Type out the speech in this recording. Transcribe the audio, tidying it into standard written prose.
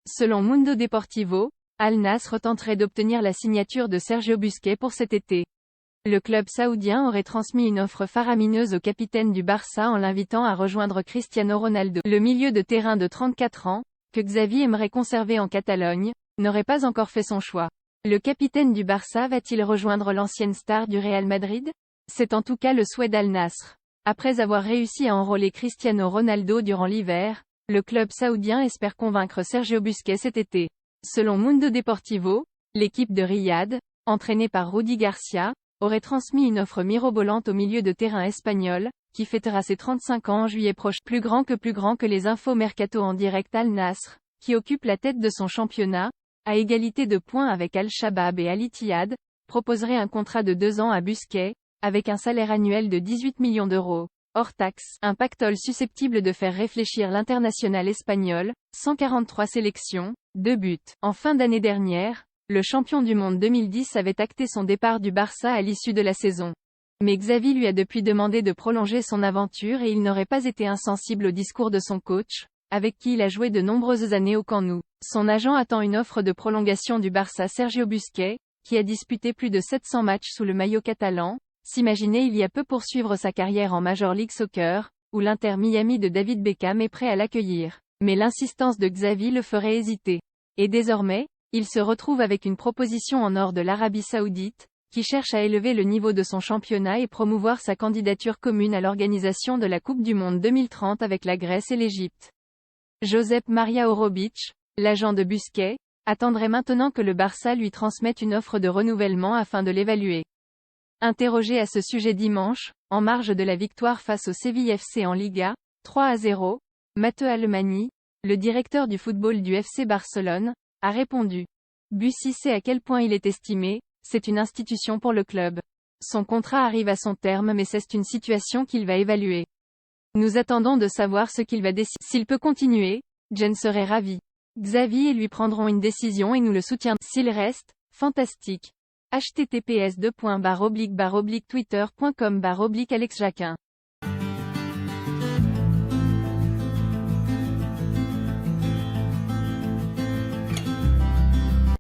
Selon Mundo Deportivo, Al Nassr tenterait d'obtenir la signature de Sergio Busquets pour cet été. Le club saoudien aurait transmis une offre faramineuse au capitaine du Barça en l'invitant à rejoindre Cristiano Ronaldo. Le milieu de terrain de 34 ans, que Xavi aimerait conserver en Catalogne, n'aurait pas encore fait son choix. Le capitaine du Barça va-t-il rejoindre l'ancienne star du Real Madrid? C'est en tout cas le souhait d'Al Nassr. Après avoir réussi à enrôler Cristiano Ronaldo durant l'hiver, le club saoudien espère convaincre Sergio Busquets cet été. Selon Mundo Deportivo, l'équipe de Riyad, entraînée par Rudy Garcia, aurait transmis une offre mirobolante au milieu de terrain espagnol, qui fêtera ses 35 ans en juillet prochain. Plus grand que les infos mercato en direct. Al Nassr, qui occupe la tête de son championnat, à égalité de points avec Al-Shabab et Al-Ittihad, proposerait un contrat de 2 ans à Busquets, avec un salaire annuel de 18 millions d'euros, hors taxe, un pactole susceptible de faire réfléchir l'international espagnol, 143 sélections, 2 buts. En fin d'année dernière, le champion du monde 2010 avait acté son départ du Barça à l'issue de la saison. Mais Xavi lui a depuis demandé de prolonger son aventure et il n'aurait pas été insensible au discours de son coach, avec qui il a joué de nombreuses années au Camp Nou. Son agent attend une offre de prolongation du Barça. Sergio Busquets, qui a disputé plus de 700 matchs sous le maillot catalan, s'imaginait il y a peu poursuivre sa carrière en Major League Soccer, où l'Inter Miami de David Beckham est prêt à l'accueillir. Mais l'insistance de Xavi le ferait hésiter. Et désormais, il se retrouve avec une proposition en or de l'Arabie Saoudite, qui cherche à élever le niveau de son championnat et promouvoir sa candidature commune à l'organisation de la Coupe du Monde 2030 avec la Grèce et l'Égypte. Josep Maria Orobic, l'agent de Busquets, attendrait maintenant que le Barça lui transmette une offre de renouvellement afin de l'évaluer. Interrogé à ce sujet dimanche, en marge de la victoire face au Séville FC en Liga, 3-0, Matteo Alemany, le directeur du football du FC Barcelone, a répondu. Bussi sait à quel point il est estimé, c'est une institution pour le club. Son contrat arrive à son terme mais c'est une situation qu'il va évaluer. Nous attendons de savoir ce qu'il va décider. S'il peut continuer, Jen serait ravi. Xavi et lui prendront une décision et nous le soutiendrons. S'il reste, fantastique. https://twitter.com/Alex Jacquin